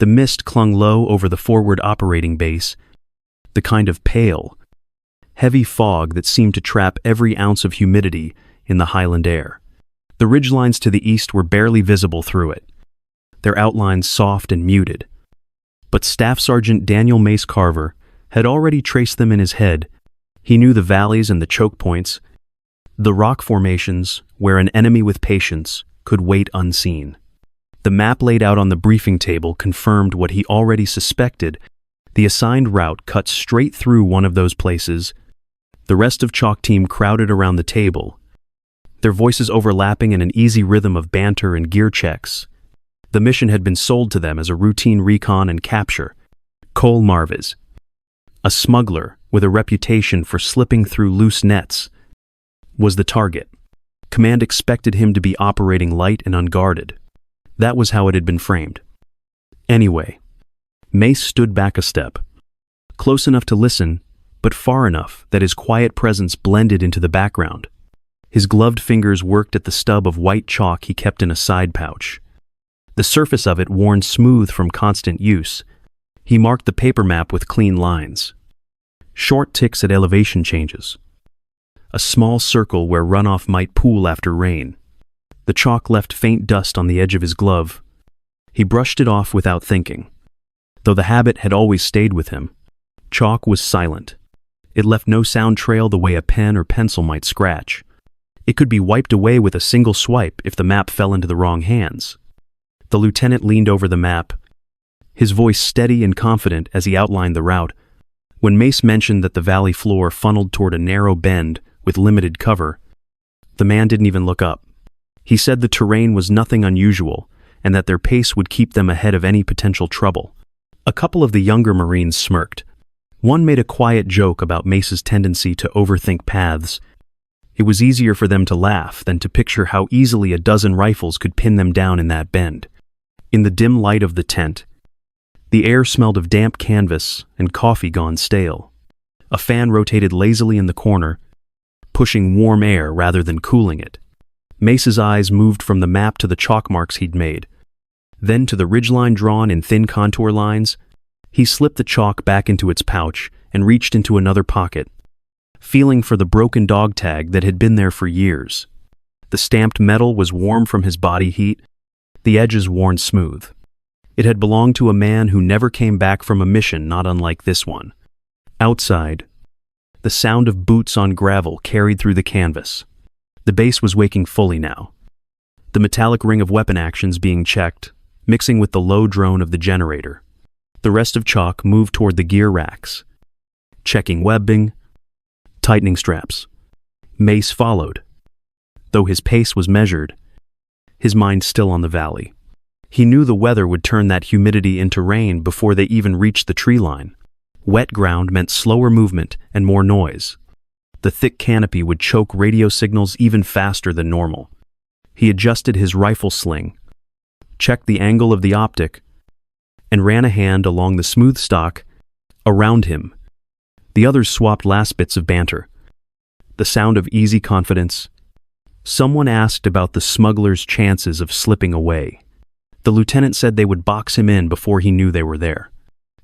The mist clung low over the forward operating base, the kind of pale, heavy fog that seemed to trap every ounce of humidity in the highland air. The ridgelines to the east were barely visible through it, their outlines soft and muted. But Staff Sergeant Daniel Mace Carver had already traced them in his head. He knew the valleys and the choke points, the rock formations where an enemy with patience could wait unseen. The map laid out on the briefing table confirmed what he already suspected. The assigned route cut straight through one of those places. The rest of Chalk Team crowded around the table, their voices overlapping in an easy rhythm of banter and gear checks. The mission had been sold to them as a routine recon and capture. Cole Marvis, a smuggler with a reputation for slipping through loose nets, was the target. Command expected him to be operating light and unguarded. That was how it had been framed. Anyway, Mace stood back a step, close enough to listen, but far enough that his quiet presence blended into the background. His gloved fingers worked at the stub of white chalk he kept in a side pouch. The surface of it worn smooth from constant use. He marked the paper map with clean lines. Short ticks at elevation changes. A small circle where runoff might pool after rain. The chalk left faint dust on the edge of his glove. He brushed it off without thinking. Though the habit had always stayed with him, chalk was silent. It left no sound trail the way a pen or pencil might scratch. It could be wiped away with a single swipe if the map fell into the wrong hands. The lieutenant leaned over the map, his voice steady and confident as he outlined the route. When Mace mentioned that the valley floor funneled toward a narrow bend with limited cover, the man didn't even look up. He said the terrain was nothing unusual and that their pace would keep them ahead of any potential trouble. A couple of the younger Marines smirked. One made a quiet joke about Mace's tendency to overthink paths. It was easier for them to laugh than to picture how easily a dozen rifles could pin them down in that bend. In the dim light of the tent, the air smelled of damp canvas and coffee gone stale. A fan rotated lazily in the corner, pushing warm air rather than cooling it. Mace's eyes moved from the map to the chalk marks he'd made, then to the ridgeline drawn in thin contour lines. He slipped the chalk back into its pouch and reached into another pocket, feeling for the broken dog tag that had been there for years. The stamped metal was warm from his body heat, the edges worn smooth. It had belonged to a man who never came back from a mission not unlike this one. Outside, the sound of boots on gravel carried through the canvas. The base was waking fully now, the metallic ring of weapon actions being checked, mixing with the low drone of the generator. The rest of Chalk moved toward the gear racks, checking webbing, tightening straps. Mace followed. Though his pace was measured, his mind still on the valley. He knew the weather would turn that humidity into rain before they even reached the tree line. Wet ground meant slower movement and more noise. The thick canopy would choke radio signals even faster than normal. He adjusted his rifle sling, checked the angle of the optic, and ran a hand along the smooth stock around him. The others swapped last bits of banter. The sound of easy confidence. Someone asked about the smuggler's chances of slipping away. The lieutenant said they would box him in before he knew they were there.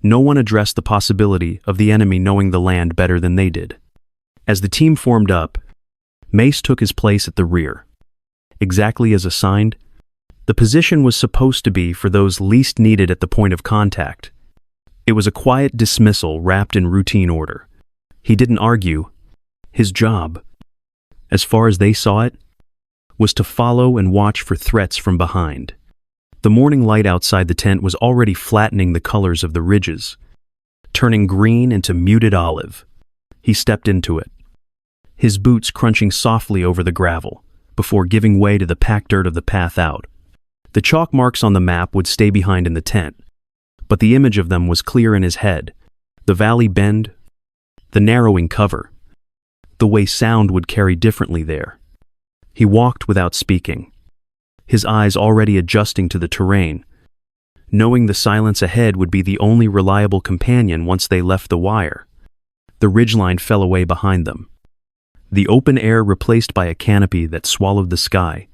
No one addressed the possibility of the enemy knowing the land better than they did. As the team formed up, Mace took his place at the rear. Exactly as assigned, the position was supposed to be for those least needed at the point of contact. It was a quiet dismissal wrapped in routine order. He didn't argue. His job, as far as they saw it, was to follow and watch for threats from behind. The morning light outside the tent was already flattening the colors of the ridges, turning green into muted olive. He stepped into it, his boots crunching softly over the gravel, before giving way to the packed dirt of the path out. The chalk marks on the map would stay behind in the tent, but the image of them was clear in his head. The valley bend, the narrowing cover, the way sound would carry differently there. He walked without speaking, his eyes already adjusting to the terrain, knowing the silence ahead would be the only reliable companion once they left the wire. The ridgeline fell away behind them, the open air replaced by a canopy that swallowed the sky.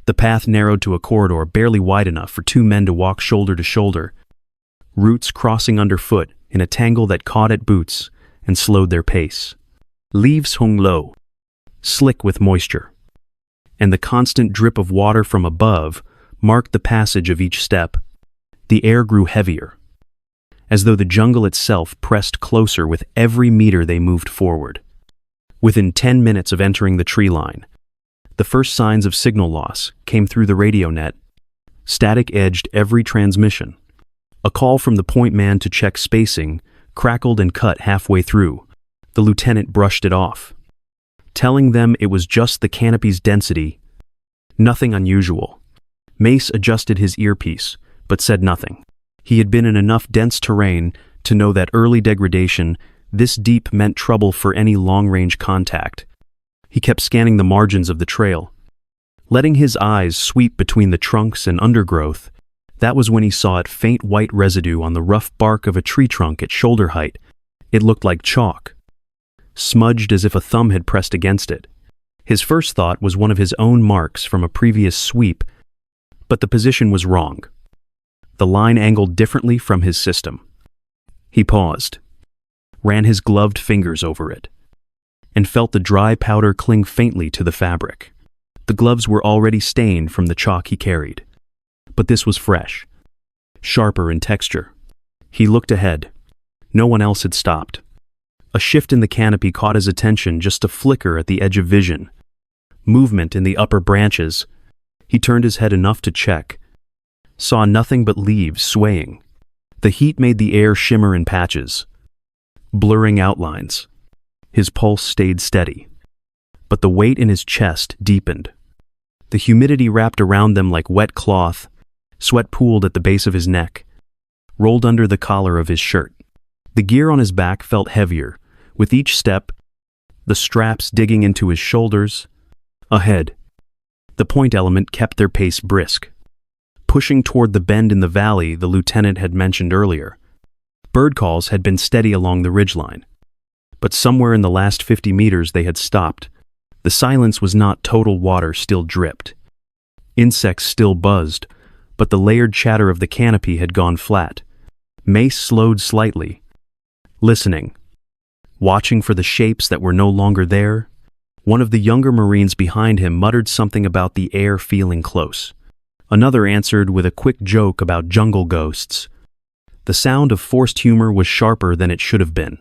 The path narrowed to a corridor barely wide enough for two men to walk shoulder to shoulder. roots crossing underfoot in a tangle that caught at boots and slowed their pace. Leaves hung low, slick with moisture, and the constant drip of water from above marked the passage of each step. The air grew heavier, as though the jungle itself pressed closer with every meter they moved forward. Within 10 minutes of entering the tree line, the first signs of signal loss came through the radio net. Static edged every transmission. A call from the point man to check spacing crackled and cut halfway through. The lieutenant brushed it off, telling them it was just the canopy's density. Nothing unusual. Mace adjusted his earpiece, but said nothing. He had been in enough dense terrain to know that early degradation this deep meant trouble for any long-range contact. He kept scanning the margins of the trail, letting his eyes sweep between the trunks and undergrowth. That was when he saw it faint white residue on the rough bark of a tree trunk at shoulder height. It looked like chalk, smudged as if a thumb had pressed against it. His first thought was one of his own marks from a previous sweep, but the position was wrong. The line angled differently from his system. He paused, ran his gloved fingers over it, and felt the dry powder cling faintly to the fabric. The gloves were already stained from the chalk he carried, but this was fresh, sharper in texture. He looked ahead. No one else had stopped. A shift in the canopy caught his attention, just a flicker at the edge of vision. Movement in the upper branches. He turned his head enough to check. Saw nothing but leaves swaying. The heat made the air shimmer in patches, blurring outlines. His pulse stayed steady, but the weight in his chest deepened. The humidity wrapped around them like wet cloth. Sweat pooled at the base of his neck, rolled under the collar of his shirt. The gear on his back felt heavier. With each step, the straps digging into his shoulders. Ahead, the point element kept their pace brisk, pushing toward the bend in the valley the lieutenant had mentioned earlier. Bird calls had been steady along the ridgeline, but somewhere in the last 50 meters they had stopped. The silence was not total. Water still dripped. Insects still buzzed, but the layered chatter of the canopy had gone flat. Mace slowed slightly, listening, watching for the shapes that were no longer there. One of the younger Marines behind him muttered something about the air feeling close. Another answered with a quick joke about jungle ghosts. The sound of forced humor was sharper than it should have been.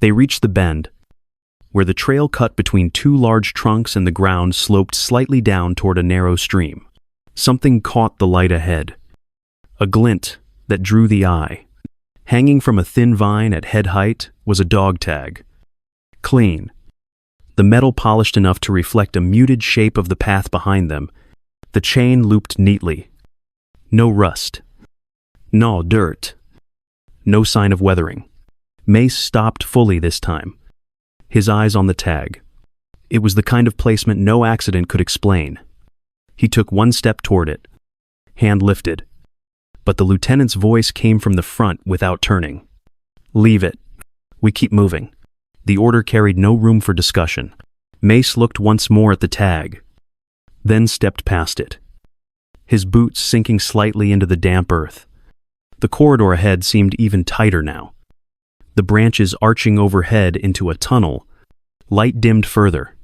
They reached the bend, where the trail cut between two large trunks and the ground sloped slightly down toward a narrow stream. Something caught the light ahead, a glint that drew the eye. Hanging from a thin vine at head height was a dog tag. Clean, the metal polished enough to reflect a muted shape of the path behind them. The chain looped neatly. No rust. No dirt. No sign of weathering. Mace stopped fully this time, his eyes on the tag. It was the kind of placement no accident could explain. He took one step toward it, hand lifted, but the lieutenant's voice came from the front without turning. "Leave it. We keep moving." The order carried no room for discussion. Mace looked once more at the tag, then stepped past it, his boots sinking slightly into the damp earth. The corridor ahead seemed even tighter now, the branches arching overhead into a tunnel. Light dimmed further,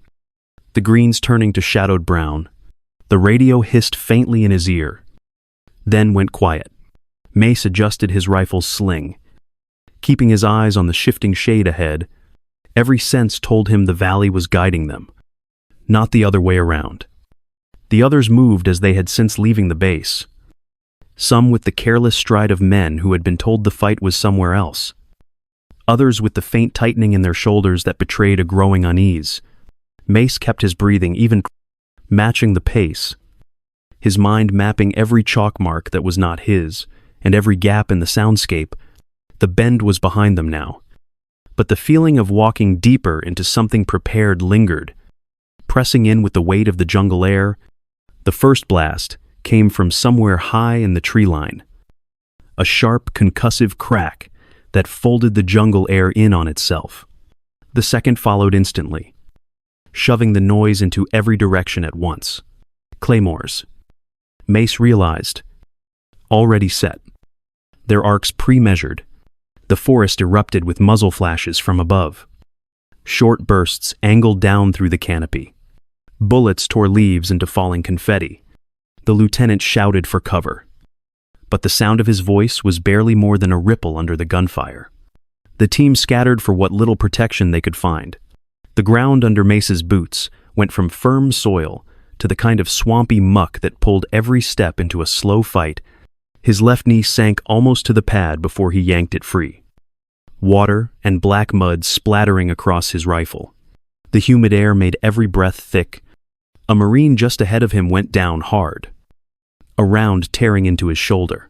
the greens turning to shadowed brown. The radio hissed faintly in his ear, then went quiet. Mace adjusted his rifle's sling, keeping his eyes on the shifting shade ahead. Every sense told him the valley was guiding them, not the other way around. The others moved as they had since leaving the base, some with the careless stride of men who had been told the fight was somewhere else, others with the faint tightening in their shoulders that betrayed a growing unease. Mace kept his breathing even, matching the pace, his mind mapping every chalk mark that was not his, and every gap in the soundscape. The bend was behind them now, but the feeling of walking deeper into something prepared lingered, pressing in with the weight of the jungle air. The first blast came from somewhere high in the tree line, a sharp, concussive crack that folded the jungle air in on itself. The second followed instantly, shoving the noise into every direction at once. Claymores, Mace realized, already set. their arcs pre-measured. The forest erupted with muzzle flashes from above. Short bursts angled down through the canopy. Bullets tore leaves into falling confetti. The lieutenant shouted for cover. But the sound of his voice was barely more than a ripple under the gunfire. The team scattered for what little protection they could find. The ground under Mace's boots went from firm soil to the kind of swampy muck that pulled every step into a slow fight. His left knee sank almost to the pad before he yanked it free. Water and black mud splattering across his rifle. The humid air made every breath thick. A Marine just ahead of him went down hard, a round tearing into his shoulder.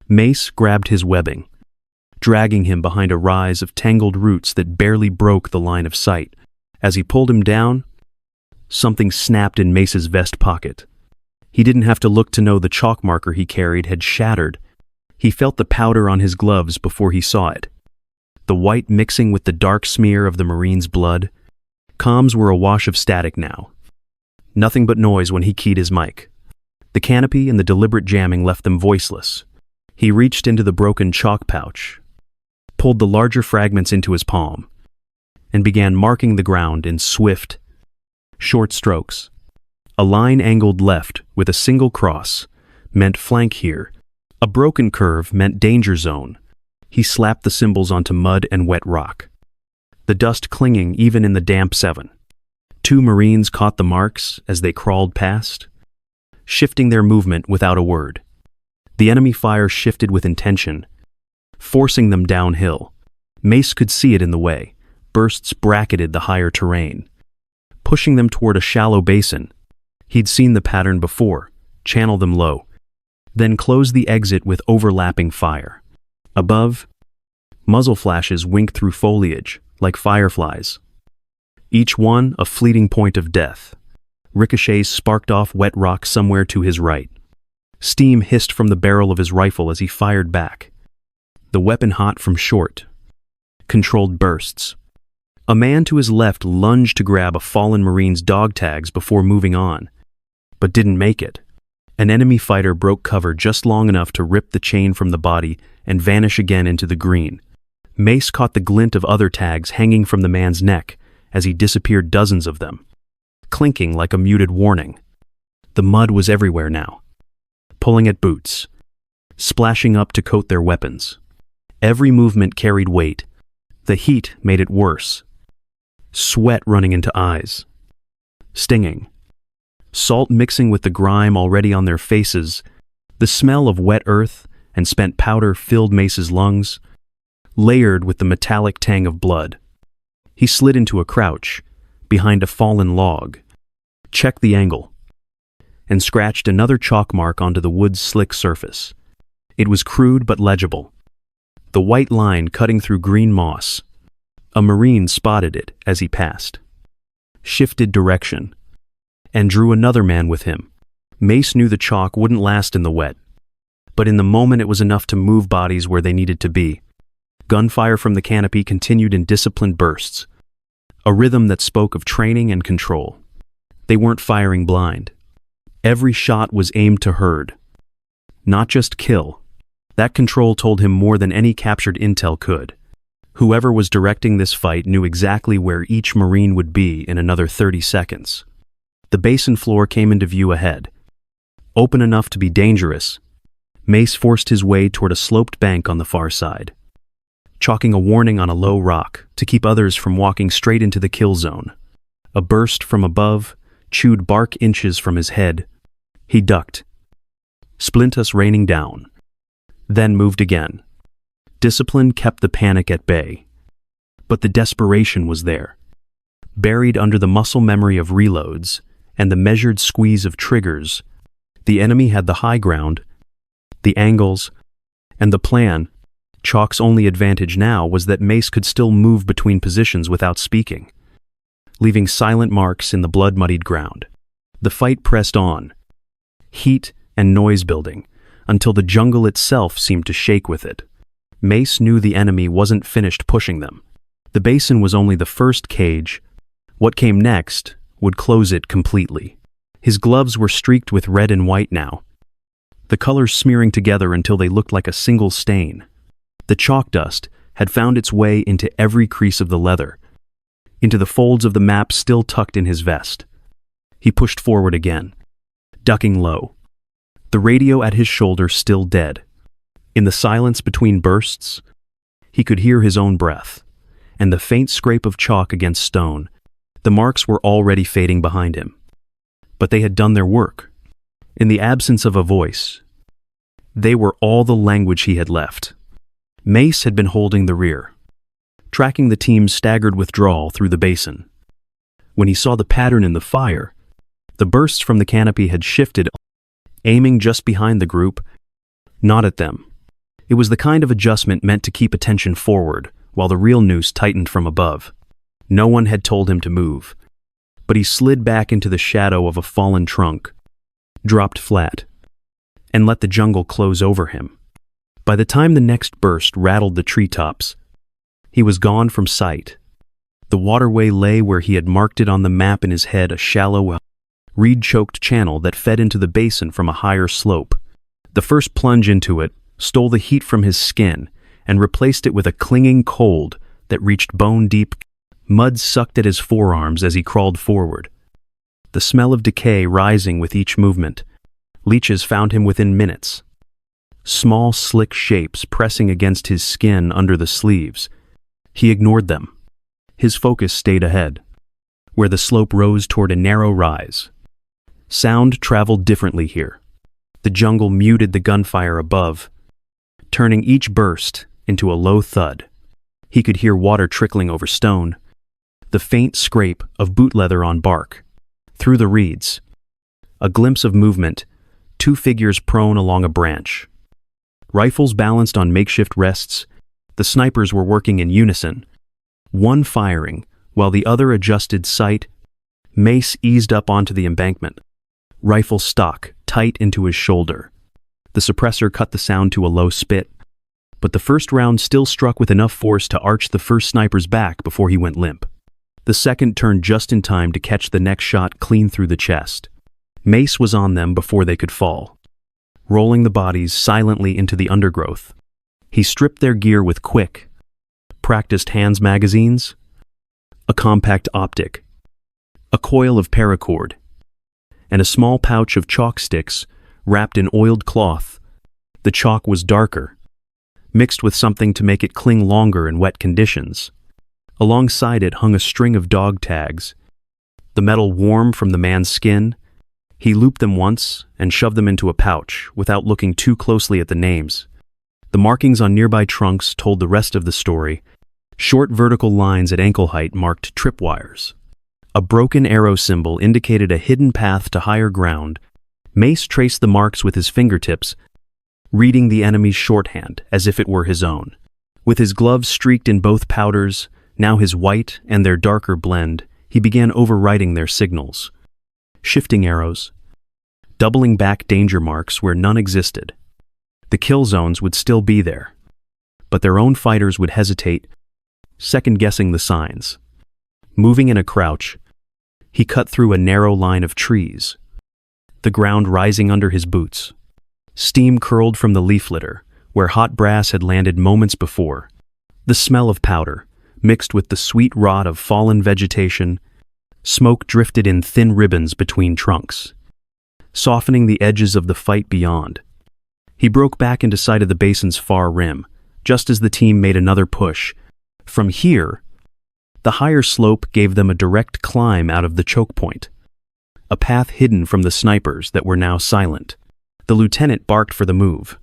Mace grabbed his webbing, dragging him behind a rise of tangled roots that barely broke the line of sight. As he pulled him down, something snapped in Mace's vest pocket. He didn't have to look to know the chalk marker he carried had shattered. He felt the powder on his gloves before he saw it. The white mixing with the dark smear of the Marine's blood. Comms were a wash of static now. Nothing but noise when he keyed his mic. The canopy and the deliberate jamming left them voiceless. He reached into the broken chalk pouch, pulled the larger fragments into his palm, and began marking the ground in swift, short strokes. A line angled left with a single cross meant flank here. A broken curve meant danger zone. He slapped the symbols onto mud and wet rock, the dust clinging even in the damp 7. 2 Marines caught the marks as they crawled past, shifting their movement without a word. The enemy fire shifted with intention, forcing them downhill. Mace could see it in the way. Bursts bracketed the higher terrain, pushing them toward a shallow basin. He'd seen the pattern before, channel them low, then close the exit with overlapping fire. Above, muzzle flashes winked through foliage like fireflies, each one a fleeting point of death. Ricochets sparked off wet rock somewhere to his right. Steam hissed from the barrel of his rifle as he fired back, the weapon hot from short, controlled bursts. A man to his left lunged to grab a fallen Marine's dog tags before moving on, but didn't make it. An enemy fighter broke cover just long enough to rip the chain from the body and vanish again into the green. Mace caught the glint of other tags hanging from the man's neck as he disappeared, dozens of them, clinking like a muted warning. The mud was everywhere now, pulling at boots, splashing up to coat their weapons. Every movement carried weight. The heat made it worse. Sweat running into eyes, stinging. Salt mixing with the grime already on their faces. The smell of wet earth and spent powder filled Mace's lungs, layered with the metallic tang of blood. He slid into a crouch, behind a fallen log, checked the angle, and scratched another chalk mark onto the wood's slick surface. It was crude but legible, the white line cutting through green moss. A Marine spotted it as he passed, shifted direction, and drew another man with him. Mace knew the chalk wouldn't last in the wet, but in the moment it was enough to move bodies where they needed to be. Gunfire from the canopy continued in disciplined bursts, a rhythm that spoke of training and control. They weren't firing blind. Every shot was aimed to herd, not just kill. That control told him more than any captured intel could. Whoever was directing this fight knew exactly where each Marine would be in another 30 seconds. The basin floor came into view ahead, open enough to be dangerous. Mace forced his way toward a sloped bank on the far side, chalking a warning on a low rock to keep others from walking straight into the kill zone. A burst from above chewed bark inches from his head. He ducked, splintus raining down, then moved again. Discipline kept the panic at bay, but the desperation was there, buried under the muscle memory of reloads and the measured squeeze of triggers. The enemy had the high ground, the angles, and the plan. Chalk's only advantage now was that Mace could still move between positions without speaking, leaving silent marks in the blood-muddied ground. The fight pressed on, heat and noise building, until the jungle itself seemed to shake with it. Mace knew the enemy wasn't finished pushing them. The basin was only the first cage. What came next would close it completely. His gloves were streaked with red and white now, the colors smearing together until they looked like a single stain. The chalk dust had found its way into every crease of the leather, into the folds of the map still tucked in his vest. He pushed forward again, ducking low, the radio at his shoulder still dead. In the silence between bursts, he could hear his own breath, and the faint scrape of chalk against stone. The marks were already fading behind him. But they had done their work. In the absence of a voice, they were all the language he had left. Mace had been holding the rear, tracking the team's staggered withdrawal through the basin. When he saw the pattern in the fire, the bursts from the canopy had shifted, aiming just behind the group, not at them. It was the kind of adjustment meant to keep attention forward, while the real noose tightened from above. No one had told him to move, but he slid back into the shadow of a fallen trunk, dropped flat, and let the jungle close over him. By the time the next burst rattled the treetops, he was gone from sight. The waterway lay where he had marked it on the map in his head, a shallow, reed-choked channel that fed into the basin from a higher slope. The first plunge into it stole the heat from his skin and replaced it with a clinging cold that reached bone-deep. Mud sucked at his forearms as he crawled forward, the smell of decay rising with each movement. Leeches found him within minutes, small, slick shapes pressing against his skin under the sleeves. He ignored them. His focus stayed ahead, where the slope rose toward a narrow rise. Sound traveled differently here. The jungle muted the gunfire above, turning each burst into a low thud. He could hear water trickling over stone, the faint scrape of boot leather on bark. Through the reeds, a glimpse of movement, two figures prone along a branch. Rifles balanced on makeshift rests, the snipers were working in unison, one firing while the other adjusted sight. Mace eased up onto the embankment, rifle stock tight into his shoulder. The suppressor cut the sound to a low spit, but the first round still struck with enough force to arch the first sniper's back before he went limp. The second turned just in time to catch the next shot clean through the chest. Mace was on them before they could fall, rolling the bodies silently into the undergrowth. He stripped their gear with quick, practiced hands magazines, a compact optic, a coil of paracord, and a small pouch of chalk sticks wrapped in oiled cloth. The chalk was darker, mixed with something to make it cling longer in wet conditions. Alongside it hung a string of dog tags, the metal warm from the man's skin. He looped them once and shoved them into a pouch without looking too closely at the names. The markings on nearby trunks told the rest of the story. Short vertical lines at ankle height marked tripwires. A broken arrow symbol indicated a hidden path to higher ground. Mace traced the marks with his fingertips, reading the enemy's shorthand as if it were his own. With his gloves streaked in both powders, now his white and their darker blend, he began overwriting their signals. Shifting arrows, doubling back danger marks where none existed. The kill zones would still be there, but their own fighters would hesitate, second-guessing the signs. Moving in a crouch, he cut through a narrow line of trees, the ground rising under his boots. Steam curled from the leaf litter, where hot brass had landed moments before. The smell of powder, mixed with the sweet rot of fallen vegetation, smoke drifted in thin ribbons between trunks, softening the edges of the fight beyond. He broke back into sight of the basin's far rim, just as the team made another push. From here, the higher slope gave them a direct climb out of the choke point, a path hidden from the snipers that were now silent. The lieutenant barked for the move,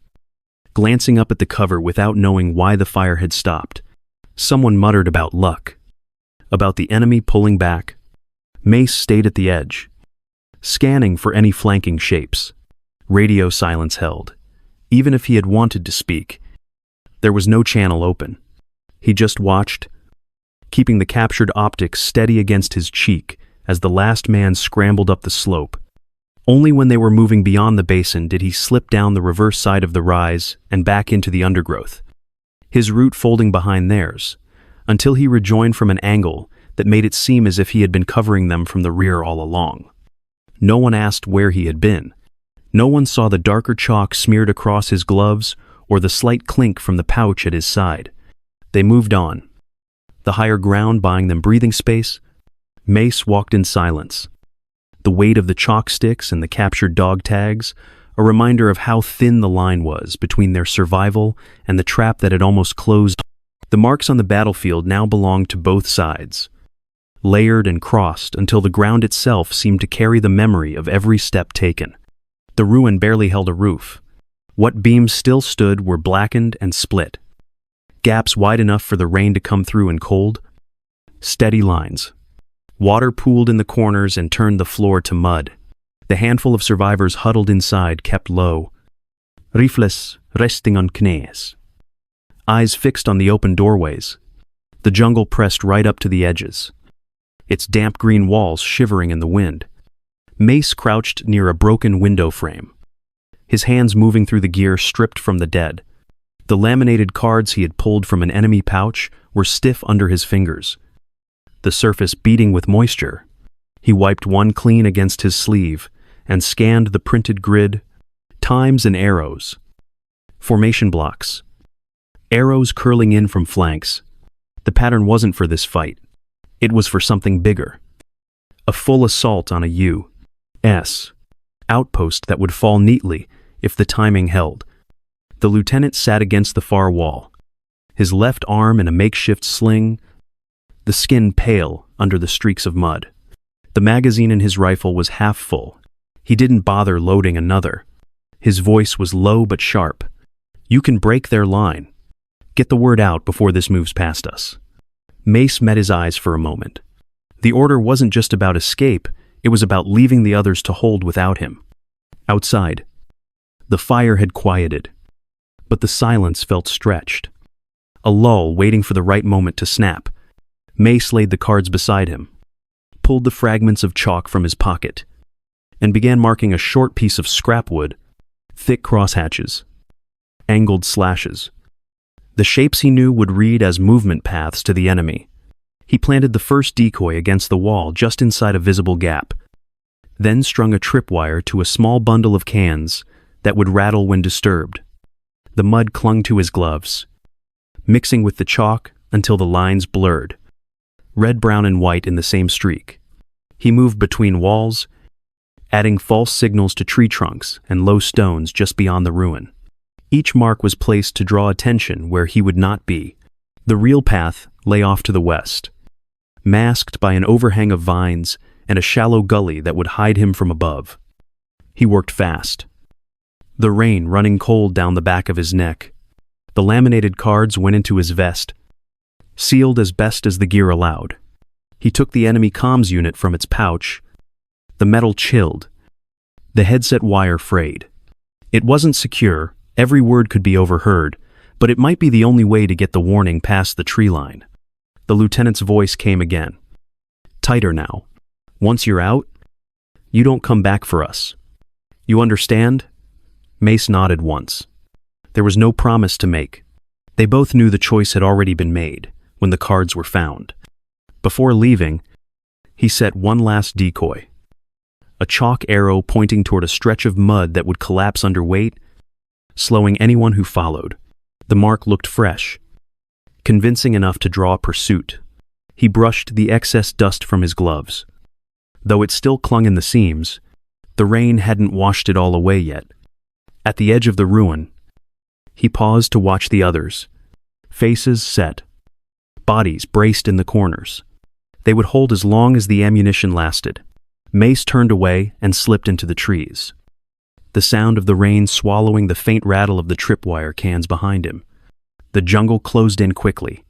glancing up at the cover without knowing why the fire had stopped. Someone muttered about luck, about the enemy pulling back. Mace stayed at the edge, scanning for any flanking shapes. Radio silence held. Even if he had wanted to speak, there was no channel open. He just watched, keeping the captured optics steady against his cheek as the last man scrambled up the slope. Only when they were moving beyond the basin did he slip down the reverse side of the rise and back into the undergrowth, his route folding behind theirs, until he rejoined from an angle that made it seem as if he had been covering them from the rear all along. No one asked where he had been, No one saw the darker chalk smeared across his gloves or the slight clink from the pouch at his side. They moved on, the higher ground buying them breathing space. Mace walked in silence. The weight of the chalk sticks and the captured dog tags, a reminder of how thin the line was between their survival and the trap that had almost closed. The marks on the battlefield now belonged to both sides, layered and crossed until the ground itself seemed to carry the memory of every step taken. The ruin barely held a roof. What beams still stood were blackened and split, gaps wide enough for the rain to come through in cold, steady lines. Water pooled in the corners and turned the floor to mud. The handful of survivors huddled inside kept low, rifles resting on knees, eyes fixed on the open doorways. The jungle pressed right up to the edges, its damp green walls shivering in the wind. Mace crouched near a broken window frame, his hands moving through the gear stripped from the dead. The laminated cards he had pulled from an enemy pouch were stiff under his fingers, the surface beating with moisture. He wiped one clean against his sleeve and scanned the printed grid, times and arrows, formation blocks, arrows curling in from flanks. The pattern wasn't for this fight. It was for something bigger. A full assault on a U.S. outpost that would fall neatly if the timing held. The lieutenant sat against the far wall, his left arm in a makeshift sling, the skin pale under the streaks of mud. The magazine in his rifle was half full. He didn't bother loading another. His voice was low but sharp. "You can break their line. Get the word out before this moves past us." Mace met his eyes for a moment. The order wasn't just about escape, it was about leaving the others to hold without him. Outside, the fire had quieted, but the silence felt stretched. A lull waiting for the right moment to snap. Mace laid the cards beside him, pulled the fragments of chalk from his pocket, and began marking a short piece of scrap wood, thick crosshatches, angled slashes. The shapes he knew would read as movement paths to the enemy. He planted the first decoy against the wall just inside a visible gap, then strung a tripwire to a small bundle of cans that would rattle when disturbed. The mud clung to his gloves, mixing with the chalk until the lines blurred, red, brown, and white in the same streak. He moved between walls, adding false signals to tree trunks and low stones just beyond the ruin. Each mark was placed to draw attention where he would not be. The real path lay off to the west, masked by an overhang of vines and a shallow gully that would hide him from above. He worked fast, the rain running cold down the back of his neck. The laminated cards went into his vest, sealed as best as the gear allowed. He took the enemy comms unit from its pouch. The metal chilled, the headset wire frayed. It wasn't secure, every word could be overheard, but it might be the only way to get the warning past the tree line. The lieutenant's voice came again. "Tighter now. Once you're out, you don't come back for us. You understand?" Mace nodded once. There was no promise to make. They both knew the choice had already been made when the cards were found. Before leaving, he set one last decoy, a chalk arrow pointing toward a stretch of mud that would collapse under weight, slowing anyone who followed. The mark looked fresh, convincing enough to draw pursuit. He brushed the excess dust from his gloves. Though it still clung in the seams, the rain hadn't washed it all away yet. At the edge of the ruin, he paused to watch the others, faces set, bodies braced in the corners. They would hold as long as the ammunition lasted. Mace turned away and slipped into the trees, the sound of the rain swallowing the faint rattle of the tripwire cans behind him. The jungle closed in quickly,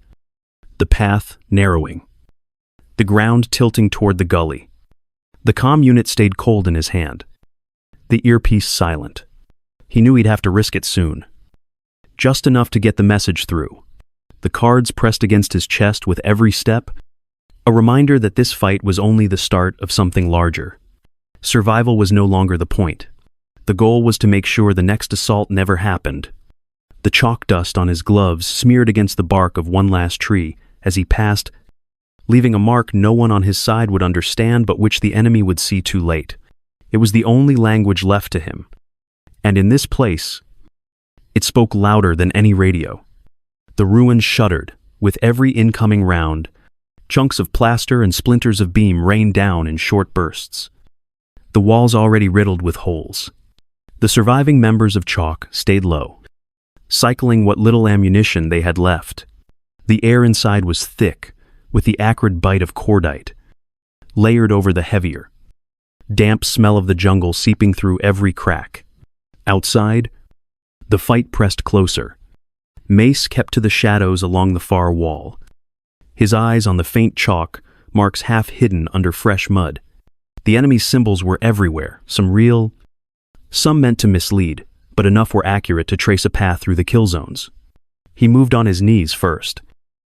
the path narrowing, the ground tilting toward the gully. The comm unit stayed cold in his hand, the earpiece silent. He knew he'd have to risk it soon, just enough to get the message through. The cards pressed against his chest with every step, a reminder that this fight was only the start of something larger. Survival was no longer the point. The goal was to make sure the next assault never happened. The chalk dust on his gloves smeared against the bark of one last tree as he passed, leaving a mark no one on his side would understand but which the enemy would see too late. It was the only language left to him, And in this place, it spoke louder than any radio. The ruin shuddered with every incoming round. Chunks of plaster and splinters of beam rained down in short bursts. The walls already riddled with holes. The surviving members of Chalk stayed low, cycling what little ammunition they had left. The air inside was thick, with the acrid bite of cordite, layered over the heavier, damp smell of the jungle seeping through every crack. Outside, the fight pressed closer. Mace kept to the shadows along the far wall, his eyes on the faint chalk marks half hidden under fresh mud. The enemy's symbols were everywhere, some real, some meant to mislead, but enough were accurate to trace a path through the kill zones. He moved on his knees first,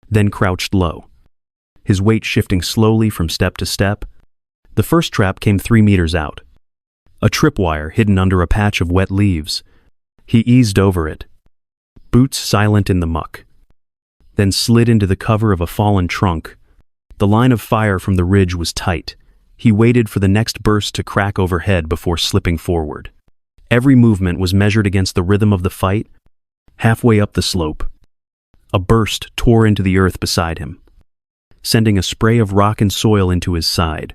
then crouched low, his weight shifting slowly from step to step. The first trap came 3 meters out, a tripwire hidden under a patch of wet leaves. He eased over it, boots silent in the muck, then slid into the cover of a fallen trunk. The line of fire from the ridge was tight. He waited for the next burst to crack overhead before slipping forward. Every movement was measured against the rhythm of the fight. Halfway up the slope, a burst tore into the earth beside him, sending a spray of rock and soil into his side.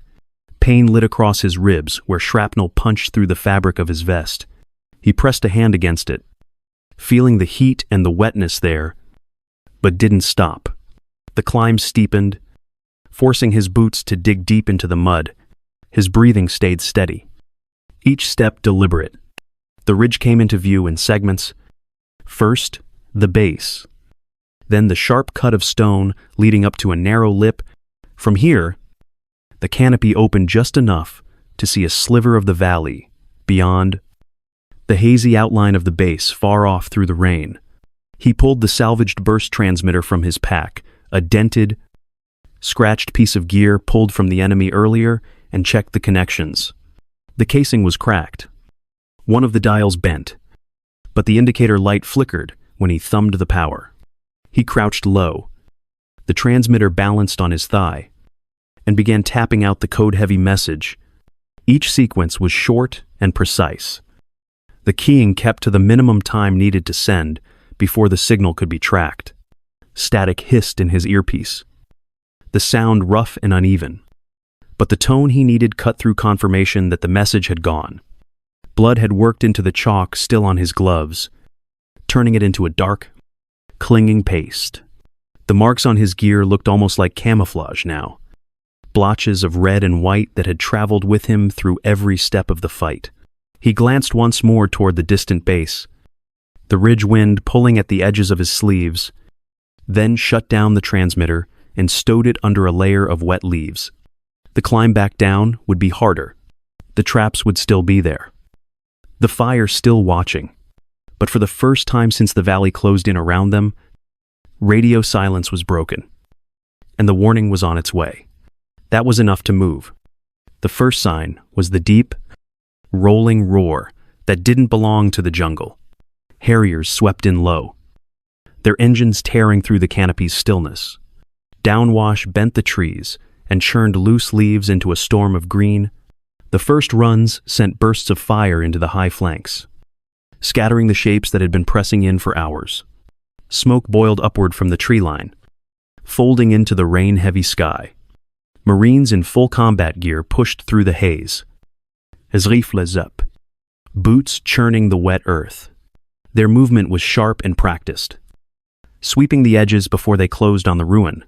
Pain lit across his ribs where shrapnel punched through the fabric of his vest. He pressed a hand against it, feeling the heat and the wetness there, but didn't stop. The climb steepened, forcing his boots to dig deep into the mud. His breathing stayed steady, each step deliberate. The ridge came into view in segments. First, the base, then the sharp cut of stone leading up to a narrow lip. From here, the canopy opened just enough to see a sliver of the valley beyond, the hazy outline of the base far off through the rain. He pulled the salvaged burst transmitter from his pack, a dented, scratched piece of gear pulled from the enemy earlier, and checked the connections. The casing was cracked. One of the dials bent, but the indicator light flickered when he thumbed the power. He crouched low, the transmitter balanced on his thigh, and began tapping out the code-heavy message. Each sequence was short and precise. The keying kept to the minimum time needed to send before the signal could be tracked. Static hissed in his earpiece, the sound rough and uneven, but the tone he needed cut through confirmation that the message had gone. Blood had worked into the chalk still on his gloves, turning it into a dark, clinging paste. The marks on his gear looked almost like camouflage now, blotches of red and white that had traveled with him through every step of the fight. He glanced once more toward the distant base, the ridge wind pulling at the edges of his sleeves, then shut down the transmitter and stowed it under a layer of wet leaves. The climb back down would be harder. The traps would still be there, the fire still watching. But for the first time since the valley closed in around them, radio silence was broken, and the warning was on its way. That was enough to move. The first sign was the deep, rolling roar that didn't belong to the jungle. Harriers swept in low, their engines tearing through the canopy's stillness. Downwash bent the trees and churned loose leaves into a storm of green. The first runs sent bursts of fire into the high flanks, scattering the shapes that had been pressing in for hours. Smoke boiled upward from the tree line, folding into the rain-heavy sky. Marines in full combat gear pushed through the haze, as rifles up, boots churning the wet earth. Their movement was sharp and practiced, sweeping the edges before they closed on the ruin.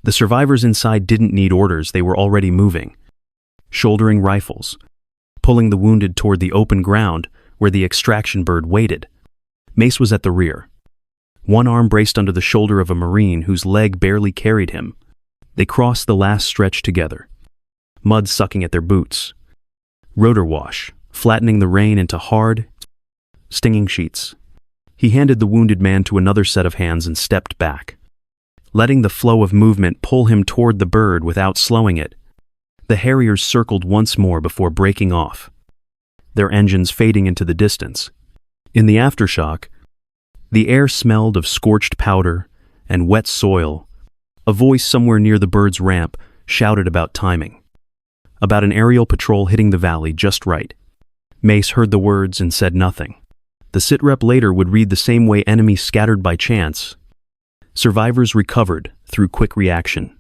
The survivors inside didn't need orders, they were already moving, shouldering rifles, pulling the wounded toward the open ground where the extraction bird waited. Mace was at the rear, one arm braced under the shoulder of a Marine whose leg barely carried him. They crossed the last stretch together, mud sucking at their boots, rotor wash flattening the rain into hard, stinging sheets. He handed the wounded man to another set of hands and stepped back, letting the flow of movement pull him toward the bird without slowing it. The Harriers circled once more before breaking off, their engines fading into the distance. In the aftershock, the air smelled of scorched powder and wet soil. A voice somewhere near the bird's ramp shouted about timing, about an aerial patrol hitting the valley just right. Mace heard the words and said nothing. The sitrep later would read the same way: enemy scattered by chance. Survivors recovered through quick reaction.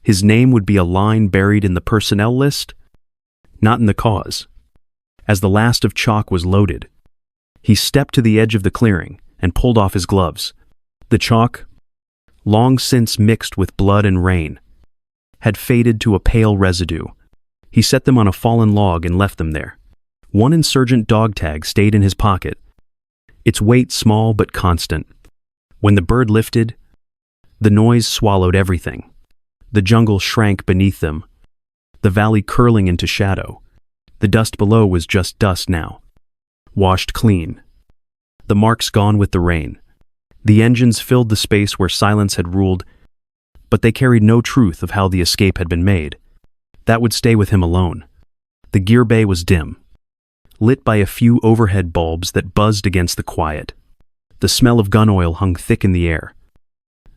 His name would be a line buried in the personnel list, not in the cause. As the last of chalk was loaded, he stepped to the edge of the clearing and pulled off his gloves. The chalk, long since mixed with blood and rain, had faded to a pale residue. He set them on a fallen log and left them there. One insurgent dog tag stayed in his pocket, its weight small but constant. When the bird lifted, the noise swallowed everything. The jungle shrank beneath them, the valley curling into shadow. The dust below was just dust now, washed clean. The marks gone with the rain. The engines filled the space where silence had ruled, but they carried no truth of how the escape had been made. That would stay with him alone. The gear bay was dim, lit by a few overhead bulbs that buzzed against the quiet. The smell of gun oil hung thick in the air,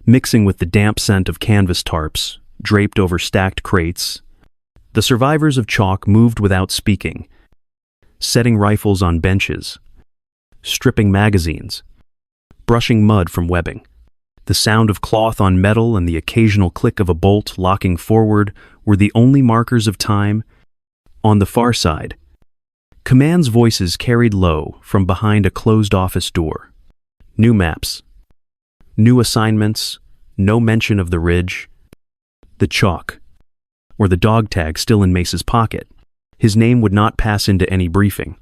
mixing with the damp scent of canvas tarps draped over stacked crates. The survivors of chalk moved without speaking, setting rifles on benches, stripping magazines, brushing mud from webbing. The sound of cloth on metal and the occasional click of a bolt locking forward were the only markers of time. On the far side, command's voices carried low from behind a closed office door. New maps, new assignments, no mention of the ridge. The chalk, or the dog tag still in Mace's pocket. His name would not pass into any briefing.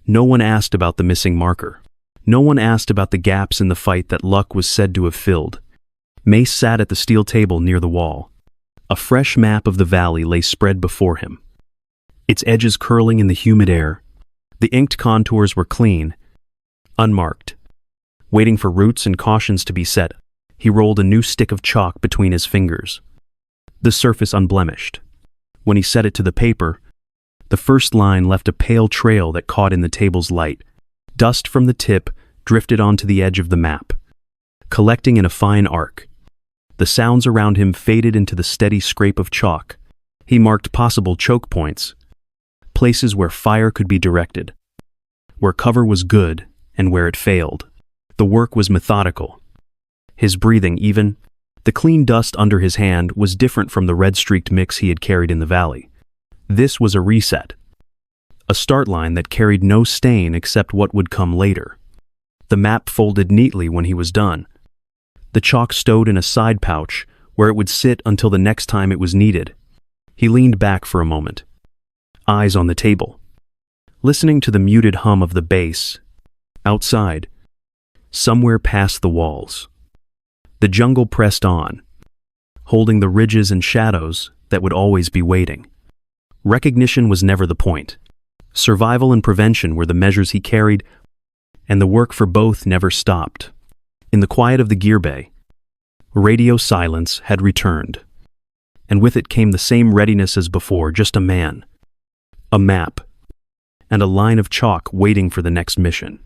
No one asked about the missing marker. No one asked about the gaps in the fight that Luck was said to have filled. Mace sat at the steel table near the wall. A fresh map of the valley lay spread before him, its edges curling in the humid air. The inked contours were clean, unmarked. Waiting for routes and cautions to be set, he rolled a new stick of chalk between his fingers, the surface unblemished. When he set it to the paper, the first line left a pale trail that caught in the table's light. Dust from the tip drifted onto the edge of the map, collecting in a fine arc. The sounds around him faded into the steady scrape of chalk. He marked possible choke points, places where fire could be directed, where cover was good and where it failed. The work was methodical, his breathing even. The clean dust under his hand was different from the red-streaked mix he had carried in the valley. This was a reset, a start line that carried no stain except what would come later. The map folded neatly when he was done, the chalk stowed in a side pouch where it would sit until the next time it was needed. He leaned back for a moment, eyes on the table, listening to the muted hum of the bass. Outside, somewhere past the walls, the jungle pressed on, holding the ridges and shadows that would always be waiting. Recognition was never the point. Survival and prevention were the measures he carried, and the work for both never stopped. In the quiet of the gear bay, radio silence had returned, and with it came the same readiness as before, just a man, a map, and a line of chalk waiting for the next mission.